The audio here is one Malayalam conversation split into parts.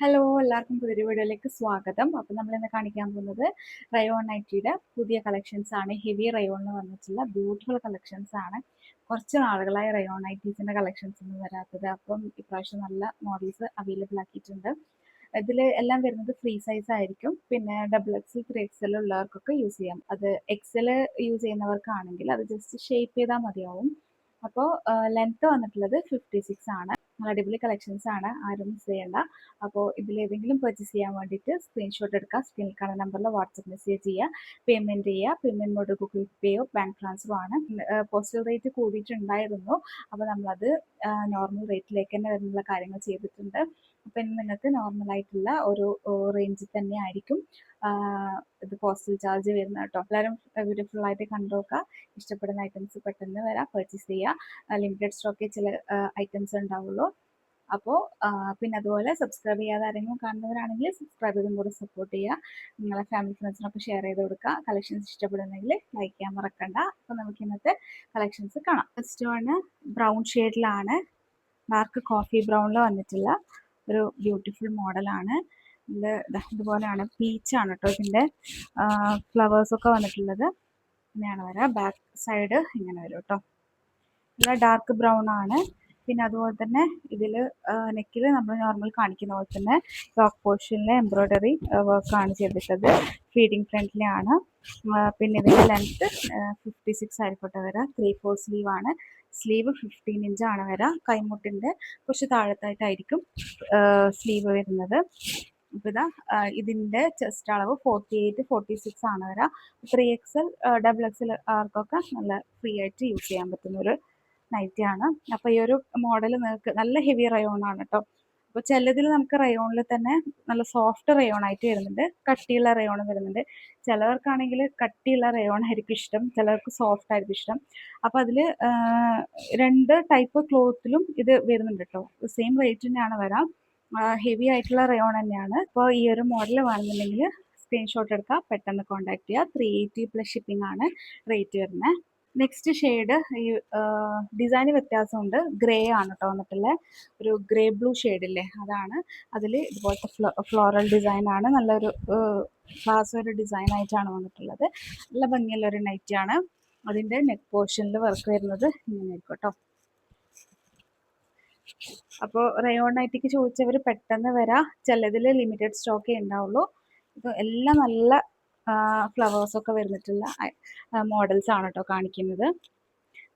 ഹലോ എല്ലാവർക്കും പുതിയൊരു വീഡിയോയിലേക്ക് സ്വാഗതം. അപ്പോൾ നമ്മൾ ഇന്ന് കാണിക്കാൻ പോകുന്നത് റയോൺ നൈറ്റിയുടെ പുതിയ കളക്ഷൻസ് ആണ്. ഹെവി റയോണിൽ വന്നിട്ടുള്ള ബ്യൂട്ടിഫുൾ കളക്ഷൻസ് ആണ്. കുറച്ച് നാളുകളായി റയോൺ നൈറ്റീസിൻ്റെ കളക്ഷൻസ് ഒന്നും വരാത്തത്. അപ്പം ഇപ്രാവശ്യം നല്ല മോഡൽസ് അവൈലബിൾ ആക്കിയിട്ടുണ്ട്. ഇതിൽ എല്ലാം വരുന്നത് ഫ്രീ സൈസ് ആയിരിക്കും. പിന്നെ ഡബിൾ എക്സൽ 3XL ഉള്ളവർക്കൊക്കെ യൂസ് ചെയ്യാം. അത് എക്സൽ യൂസ് ചെയ്യുന്നവർക്കാണെങ്കിൽ അത് ജസ്റ്റ് ഷേപ്പ് ചെയ്താൽ മതിയാവും. അപ്പോൾ ലെങ്ത് വന്നിട്ടുള്ളത് 56 ആണ്. നല്ല അടിപൊളി കളക്ഷൻസ് ആണ്, ആരും മിസ് ചെയ്യേണ്ട. അപ്പോൾ ഇതിലേതെങ്കിലും പർച്ചേസ് ചെയ്യാൻ വേണ്ടിയിട്ട് സ്ക്രീൻഷോട്ട് എടുക്കുക, സ്ക്രീനിൽ കാണുന്ന നമ്പറിൽ വാട്സപ്പ് മെസ്സേജ് ചെയ്യുക, പേയ്മെൻറ്റ് ചെയ്യുക. പേയ്മെൻറ്റ് മോഡ് ഗൂഗിൾ പേയോ ബാങ്ക് ട്രാൻസ്ഫറോ ആണ്. പോസ്റ്റൽ റേറ്റ് കൂടിയിട്ടുണ്ടായിരുന്നു, അപ്പോൾ നമ്മളത് നോർമൽ റേറ്റിലേക്ക് തന്നെ വരുന്നുള്ള കാര്യങ്ങൾ ചെയ്തിട്ടുണ്ട്. അപ്പം ഇനി നിങ്ങൾക്ക് നോർമലായിട്ടുള്ള ഒരു റേഞ്ചിൽ തന്നെ ആയിരിക്കും ഇത് പോസ്റ്റൽ ചാർജ് വരുന്നത് കേട്ടോ. എല്ലാവരും ബ്യൂട്ടിഫുള്ളായിട്ട് കണ്ടുനോക്കുക. ഇഷ്ടപ്പെടുന്ന ഐറ്റംസ് പെട്ടെന്ന് വരാം, പർച്ചേസ് ചെയ്യുക. ലിമിറ്റഡ് സ്റ്റോക്കേ ചില ഐറ്റംസ് ഉണ്ടാവുള്ളൂ. അപ്പോൾ പിന്നെ അതുപോലെ സബ്സ്ക്രൈബ് ചെയ്യാതെ ആരെങ്കിലും കാണുന്നവരാണെങ്കിൽ സബ്സ്ക്രൈബ് ചെയ്തും കൂടെ സപ്പോർട്ട് ചെയ്യുക. നിങ്ങളെ ഫാമിലി ഫ്രണ്ട്സിനൊക്കെ ഷെയർ ചെയ്ത് കൊടുക്കുക. കളക്ഷൻസ് ഇഷ്ടപ്പെടുന്നെങ്കിൽ ലൈക്ക് ചെയ്യാൻ മറക്കണ്ട. അപ്പോൾ നമുക്ക് ഇന്നത്തെ കളക്ഷൻസ് കാണാം. ഫസ്റ്റ് വണ് ബ്രൗൺ ഷെയ്ഡിലാണ്, ഡാർക്ക് കോഫി ബ്രൗണിൽ വന്നിട്ടുള്ള ഒരു ബ്യൂട്ടിഫുൾ മോഡലാണ്. ഇത് ഇതുപോലെയാണ്, പീച്ചാണ് കേട്ടോ ഇതിൻ്റെ ഫ്ലവേഴ്സൊക്കെ വന്നിട്ടുള്ളത്. ഇങ്ങനെയാണ് വരിക. ബാക്ക് സൈഡ് ഇങ്ങനെ വരും കേട്ടോ. നല്ല ഡാർക്ക് ബ്രൗൺ ആണ്. പിന്നെ അതുപോലെ തന്നെ ഇതിൽ നെക്കിൽ നമ്മൾ നോർമൽ കാണിക്കുന്ന പോലെ തന്നെ ടോപ്പ് പോർഷനിലെ എംബ്രോയ്ഡറി വർക്കാണ് ചെയ്തിട്ടത്. ഫീഡിങ് ഫ്രണ്ട്ലിയാണ്. പിന്നെ ഇതിൻ്റെ ലെങ്ത്ത് 56 ആയിക്കോട്ടെ വരിക. 3/4 സ്ലീവ് ആണ്. സ്ലീവ് 15 ഇഞ്ചാണ് വരിക. കൈമുട്ടിൻ്റെ കുറച്ച് താഴത്തായിട്ടായിരിക്കും സ്ലീവ് വരുന്നത്. അപ്പോൾ ഇതാ ഇതിൻ്റെ ചെസ്റ്റ് അളവ് 48-46 ആണ് വരിക. 3XL ഡബിൾ എക്സൽ ആർക്കൊക്കെ നല്ല ഫ്രീ ആയിട്ട് യൂസ് ചെയ്യാൻ പറ്റുന്നൊരു നൈറ്റിയാണ്. അപ്പോൾ ഈ ഒരു മോഡൽ നിങ്ങൾക്ക് നല്ല ഹെവി റയോൺ ആണ് കേട്ടോ. അപ്പോൾ ചിലതിൽ നമുക്ക് റയോണിൽ തന്നെ നല്ല സോഫ്റ്റ് റയോൺ ആയിട്ട് വരുന്നുണ്ട്, കട്ടിയുള്ള റയോൺ വരുന്നുണ്ട്. ചിലവർക്കാണെങ്കിൽ കട്ടിയുള്ള റയോൺ ആയിരിക്കും ഇഷ്ടം, ചിലർക്ക് സോഫ്റ്റ് ആയിരിക്കും ഇഷ്ടം. അപ്പോൾ അതിൽ രണ്ട് ടൈപ്പ് ക്ലോത്തിലും ഇത് വരുന്നുണ്ട് കേട്ടോ. സെയിം റേറ്റ് തന്നെയാണ് വരാം. ഹെവി ആയിട്ടുള്ള റയോൺ തന്നെയാണ്. അപ്പോൾ ഈ ഒരു മോഡൽ വേണമെന്നുണ്ടെങ്കിൽ സ്ക്രീൻഷോട്ട് എടുക്കുക, പെട്ടെന്ന് കോൺടാക്ട് ചെയ്യുക. 380+ ഷിപ്പിംഗ് ആണ് റേറ്റ് വരുന്നത്. നെക്സ്റ്റ് ഷെയ്ഡ് ഈ ഡിസൈന് വ്യത്യാസമുണ്ട്. ഗ്രേ ആണ് കേട്ടോ വന്നിട്ടുള്ളത്. ഒരു ഗ്രേ ബ്ലൂ ഷെയ്ഡില്ലേ, അതാണ്. അതിൽ ഇതുപോലത്തെ ഫ്ലോറൽ ഡിസൈനാണ്. നല്ലൊരു ക്ലാസ് ഒരു ഡിസൈൻ ആയിട്ടാണ് വന്നിട്ടുള്ളത്. നല്ല ഭംഗിയുള്ള ഒരു നൈറ്റിയാണ്. അതിൻ്റെ നെക്ക് പോർഷനിൽ വർക്ക് വരുന്നത് ഇങ്ങനെ ആയിരിക്കും കേട്ടോ. അപ്പോൾ റയോൺ നൈറ്റിക്ക് ചോദിച്ചവർ പെട്ടെന്ന് വരാം. ചിലതിൽ ലിമിറ്റഡ് സ്റ്റോക്കേ ഉണ്ടാവുള്ളൂ. ഇത് എല്ലാം നല്ല ഫ്ലവേഴ്സൊക്കെ വരുന്നിട്ടുള്ള മോഡൽസ് ആണ് കേട്ടോ കാണിക്കുന്നത്.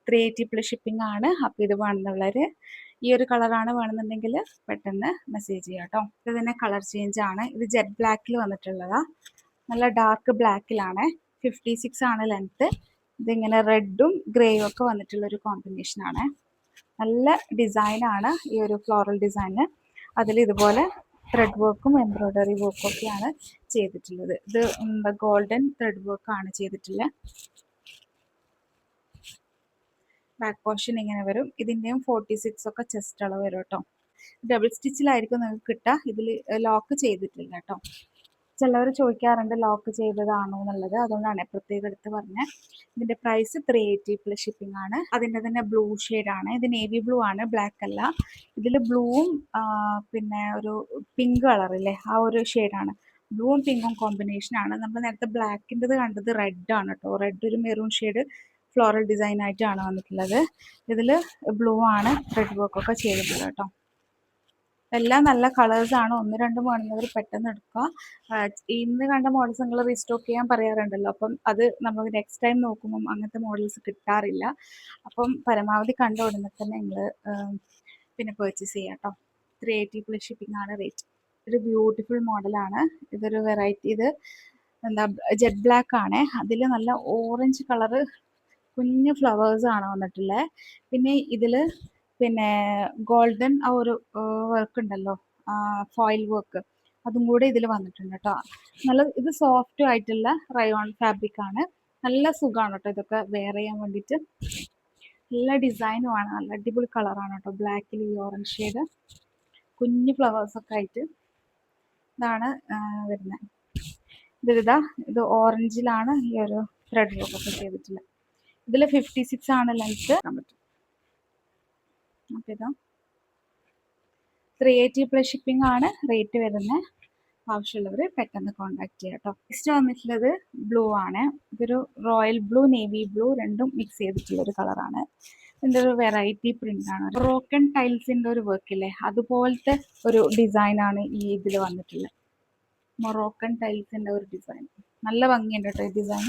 380+ ഷിപ്പിംഗ് ആണ്. അപ്പോൾ ഇത് വേണമെന്നുള്ളവർ ഈ ഒരു കളറാണ് വേണമെന്നുണ്ടെങ്കിൽ പെട്ടെന്ന് മെസ്സേജ് ചെയ്യാം കേട്ടോ. ഇത് തന്നെ കളർ ചേഞ്ച് ആണ്. ഇത് ജെറ്റ് ബ്ലാക്കിൽ വന്നിട്ടുള്ളതാണ്. നല്ല ഡാർക്ക് ബ്ലാക്കിലാണ്. 56 ആണ് ലെങ്ത്ത്. ഇതിങ്ങനെ റെഡും ഗ്രേയും ഒക്കെ വന്നിട്ടുള്ളൊരു കോമ്പിനേഷനാണ്. നല്ല ഡിസൈനാണ് ഈ ഒരു ഫ്ലോറൽ ഡിസൈന്. അതിൽ ഇതുപോലെ ത്രെഡ് വർക്കും എംബ്രോയ്ഡറി വർക്കും ഒക്കെയാണ് ചെയ്തിട്ടുള്ളത്. ഇത് ഗോൾഡൻ ത്രെഡ് വർക്കാണ് ചെയ്തിട്ടുള്ളത്. ബാക്ക് പോർഷൻ ഇങ്ങനെ വരും. ഇതിൻ്റെയും 46 ഒക്കെ ചെസ്റ്റ് അളവ് വരും കേട്ടോ. ഡബിൾ സ്റ്റിച്ചിലായിരിക്കും നിങ്ങൾക്ക് കിട്ടുക. ഇതിൽ ലോക്ക് ചെയ്തിട്ടില്ല കേട്ടോ. ചിലവർ ചോദിക്കാറുണ്ട് ലോക്ക് ചെയ്തതാണോ എന്നുള്ളത്, അതുകൊണ്ടാണ് പ്രത്യേകം എടുത്ത് പറഞ്ഞത്. ഇതിൻ്റെ പ്രൈസ് 380+ ഷിപ്പിംഗ് ആണ്. അതിൻ്റെ തന്നെ ബ്ലൂ ഷെയ്ഡാണ്. ഇത് നേവി ബ്ലൂ ആണ്, ബ്ലാക്ക് അല്ല. ഇതിൽ ബ്ലൂവും പിന്നെ ഒരു പിങ്ക് കളറില്ലേ, ആ ഒരു ഷെയ്ഡാണ്. ബ്ലൂവും പിങ്കും കോമ്പിനേഷനാണ്. നമ്മൾ നേരത്തെ ബ്ലാക്കിൻ്റെത് കണ്ടത് റെഡ് ആണ് കേട്ടോ. റെഡ് ഒരു മെറൂൺ ഷെയ്ഡ് ഫ്ലോറൽ ഡിസൈൻ ആയിട്ടാണ് വന്നിട്ടുള്ളത്. ഇതിൽ ബ്ലൂ ആണ് ത്രെഡ് വർക്കൊക്കെ ചെയ്തിട്ടുള്ളത് കേട്ടോ. എല്ലാം നല്ല കളേഴ്സാണ്. 1-2 വേണമെന്നവർ പെട്ടെന്ന് എടുക്കുക. ഇന്ന് കണ്ട മോഡൽസ് നിങ്ങൾ റീസ്റ്റോക്ക് ചെയ്യാൻ പറയാറുണ്ടല്ലോ, അപ്പം അത് നമ്മൾ നെക്സ്റ്റ് ടൈം നോക്കുമ്പം അങ്ങനത്തെ മോഡൽസ് കിട്ടാറില്ല. അപ്പം പരമാവധി കണ്ട ഉടനെ തന്നെ നിങ്ങൾ പിന്നെ പർച്ചേസ് ചെയ്യാം കേട്ടോ. 380+ ഷിപ്പിംഗ് ആണ് റേറ്റ്. ഒരു ബ്യൂട്ടിഫുൾ മോഡലാണ്. ഇതൊരു വെറൈറ്റി, ഇത് എന്താ ജെറ്റ് ബ്ലാക്ക് ആണ്. അതിൽ നല്ല ഓറഞ്ച് കളറ് കുഞ്ഞു ഫ്ലവേഴ്സാണ് വന്നിട്ടുള്ളത്. പിന്നെ ഇതിൽ പിന്നെ ഗോൾഡൻ ആ ഒരു വർക്ക് ഉണ്ടല്ലോ, ഫോയിൽ വർക്ക്, അതും കൂടെ ഇതിൽ വന്നിട്ടുണ്ട് കേട്ടോ. നല്ല ഇത് സോഫ്റ്റ് ആയിട്ടുള്ള റയോൺ ഫാബ്രിക് ആണ്. നല്ല സുഖമാണ് കേട്ടോ ഇതൊക്കെ വെയർ ചെയ്യാൻ വേണ്ടിയിട്ട്. നല്ല ഡിസൈനുമാണ്, നല്ല അടിപൊളി കളറാണ് കേട്ടോ. ബ്ലാക്കിൽ ഈ ഓറഞ്ച് ഷെയ്ഡ് കുഞ്ഞു ഫ്ലവേഴ്സൊക്കെ ആയിട്ട് ഇതാണ് വരുന്നത്. ഇത് ഓറഞ്ചിലാണ് ഈ ഒരു ത്രെഡ് വർക്കൊക്കെ ചെയ്തിട്ടുള്ളത്. ഇതിൽ 56 ആണ് ലെങ്ത്ത്. പറ്റും. അപ്പോൾ ഇതാ 380+ ഷിപ്പിംഗ് ആണ് റേറ്റ് വരുന്നത്. ആവശ്യമുള്ളവർ പെട്ടെന്ന് കോൺടാക്ട് ചെയ്യാം കേട്ടോ. നെക്സ്റ്റ് വന്നിട്ടുള്ളത് ബ്ലൂ ആണ്. ഇതൊരു റോയൽ ബ്ലൂ, നേവി ബ്ലൂ രണ്ടും മിക്സ് ചെയ്തിട്ടുള്ള ഒരു കളറാണ്. ഇതിൻ്റെ ഒരു വെറൈറ്റി പ്രിന്റ് ആണ്. ബ്രോക്കൺ ടൈൽസിൻ്റെ ഒരു വർക്ക് ഇല്ലേ, അതുപോലത്തെ ഒരു ഡിസൈനാണ് ഈ ഇതിൽ വന്നിട്ടുള്ളത്. മൊറോക്കൻ ടൈൽസിൻ്റെ ഒരു ഡിസൈൻ നല്ല ഭംഗിയുണ്ട് കേട്ടോ ഈ ഡിസൈൻ.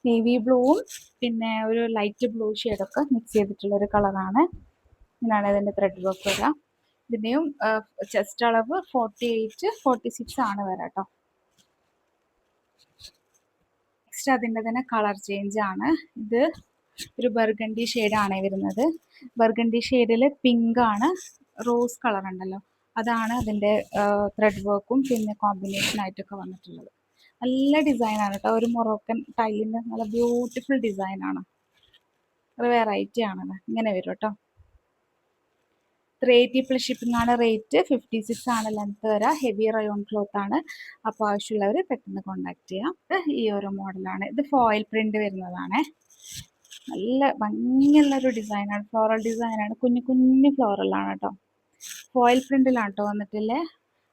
നേവി ബ്ലൂവും പിന്നെ ഒരു ലൈറ്റ് ബ്ലൂ ഷെയ്ഡൊക്കെ മിക്സ് ചെയ്തിട്ടുള്ള ഒരു കളറാണ്. ഇങ്ങനെയാണ് ഇതിൻ്റെ ത്രെഡ് വർക്ക് വരിക. ഇതിൻ്റെയും ചെസ്റ്റ് അളവ് 48-46 ആണ് വരാം കേട്ടോ. നെക്സ്റ്റ് അതിൻ്റെ തന്നെ കളർ ചേഞ്ച് ആണ്. ഇത് ഒരു ബർഗണ്ടി ഷെയ്ഡാണ് വരുന്നത്. ബർഗണ്ടി ഷെയ്ഡിൽ പിങ്ക് ആണ്, റോസ് കളർ ഉണ്ടല്ലോ, അതാണ് അതിൻ്റെ ത്രെഡ് വർക്കും പിന്നെ കോമ്പിനേഷൻ ആയിട്ടൊക്കെ വന്നിട്ടുള്ളത്. നല്ല ഡിസൈനാണ് കേട്ടോ. ഒരു മൊറോക്കൻ ടൈലിൻ്റെ നല്ല ബ്യൂട്ടിഫുൾ ഡിസൈനാണ്. ഒരു വെറൈറ്റി ആണ്. ഇങ്ങനെ വരും കേട്ടോ. 380+ ഷിപ്പിംഗ് ആണ് റേറ്റ്. 56 ആണ് ലെങ്ത് വരാം. ഹെവി റയോൺ ക്ലോത്ത് ആണ്. അപ്പോൾ ആവശ്യമുള്ളവർ പെട്ടെന്ന് കോൺടാക്ട് ചെയ്യാം. ഈ ഒരു മോഡലാണ്. ഇത് ഫോയിൽ പ്രിന്റ് വരുന്നതാണ്. നല്ല ഭംഗിയുള്ളൊരു ഡിസൈനാണ്. ഫ്ലോറൽ ഡിസൈനാണ്. കുഞ്ഞു കുഞ്ഞു ഫ്ലോറലാണ് കേട്ടോ. ഫോയിൽ പ്രിന്റിലാണ് കേട്ടോ വന്നിട്ടില്ലേ.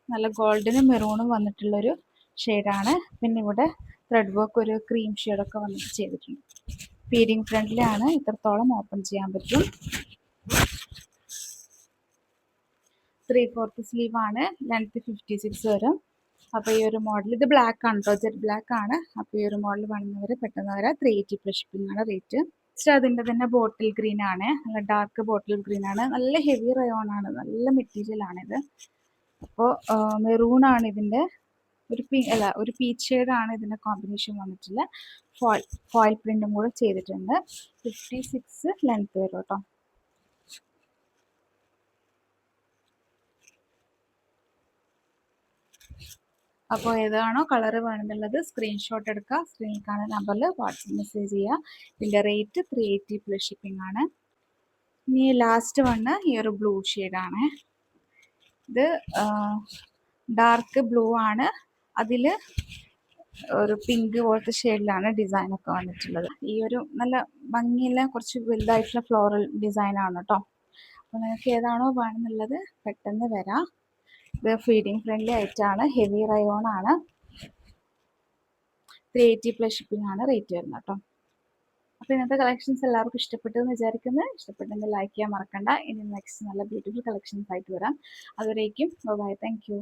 നല്ല ഗോൾഡനും മെറൂണും വന്നിട്ടുള്ളൊരു ഷെയ്ഡാണ്. പിന്നെ ഇവിടെ ത്രെഡ് വർക്ക് ഒരു ക്രീം ഷെയ്ഡൊക്കെ വന്നിട്ട് ചെയ്തിട്ടുണ്ട്. ഫീഡിങ് ഫ്രണ്ടിലാണ്. ഇത്രത്തോളം ഓപ്പൺ ചെയ്യാൻ പറ്റും. 3/4 സ്ലീവ് ആണ്. ലെങ്ത് 56 വരും. അപ്പോൾ ഈ ഒരു മോഡൽ ഇത് ബ്ലാക്ക് ആണ് കേട്ടോ, ജെറ്റ് ബ്ലാക്ക് ആണ്. അപ്പോൾ ഈ ഒരു മോഡൽ വേണമെന്നവർ പെട്ടെന്ന് വരാം. 380+ ഷിപ്പിംഗ് ആണ് റേറ്റ്. അതിൻ്റെ തന്നെ ബോട്ടിൽ ഗ്രീൻ ആണ്. നല്ല ഡാർക്ക് ബോട്ടിൽ ഗ്രീൻ ആണ്. നല്ല ഹെവി റയോൺ ആണ്. നല്ല മെറ്റീരിയൽ ആണിത്. അപ്പോൾ മെറൂൺ ആണ് ഇതിൻ്റെ ഒരു പീച്ച് ഷെയ്ഡാണ് ഇതിൻ്റെ കോമ്പിനേഷൻ വന്നിട്ടുള്ള. ഫോയിൽ പ്രിന്റും കൂടെ ചെയ്തിട്ടുണ്ട്. 56 ലെങ്ത് വരും കേട്ടോ. അപ്പോൾ ഏതാണോ കളർ വേണമെന്നുള്ളത് സ്ക്രീൻഷോട്ട് എടുക്കുക. സ്ക്രീനിൽ കാണുന്ന നമ്പറിൽ വാട്സപ്പ് മെസ്സേജ് ചെയ്യുക. ഇതിൻ്റെ റേറ്റ് 380+ ഷിപ്പിംഗ് ആണ്. ഇനി ലാസ്റ്റ് വണ് ഈ ഒരു ബ്ലൂ ഷെയ്ഡാണ്. ഇത് ഡാർക്ക് ബ്ലൂ ആണ്. അതിൽ ഒരു പിങ്ക് പോലത്തെ ഷെയ്ഡിലാണ് ഡിസൈനൊക്കെ വന്നിട്ടുള്ളത്. ഈ ഒരു നല്ല ഭംഗിയുള്ള കുറച്ച് വലുതായിട്ടുള്ള ഫ്ലോറൽ ഡിസൈനാണ് കേട്ടോ. അപ്പോൾ നിങ്ങൾക്ക് ഏതാണോ വേണമെന്നുള്ളത് പെട്ടെന്ന് വരാം. ഇത് ഫീഡിങ് ഫ്രണ്ട്ലി ആയിട്ടാണ്. ഹെവി റയോൺ ആണ്. 380+ ഷിപ്പിംഗ് ആണ് റേറ്റ് വരുന്നത് കേട്ടോ. അപ്പോൾ ഇന്നത്തെ കളക്ഷൻസ് എല്ലാവർക്കും ഇഷ്ടപ്പെട്ടു എന്ന് വിചാരിക്കുന്നത്. ഇഷ്ടപ്പെട്ടെങ്കിൽ ലൈക്ക് ചെയ്യാൻ മറക്കണ്ട. ഇനി നെക്സ്റ്റ് നല്ല ബ്യൂട്ടിഫുൾ കളക്ഷൻസ് ആയിട്ട് വരാം. അതുവരേക്കും ബൈ. Thank you.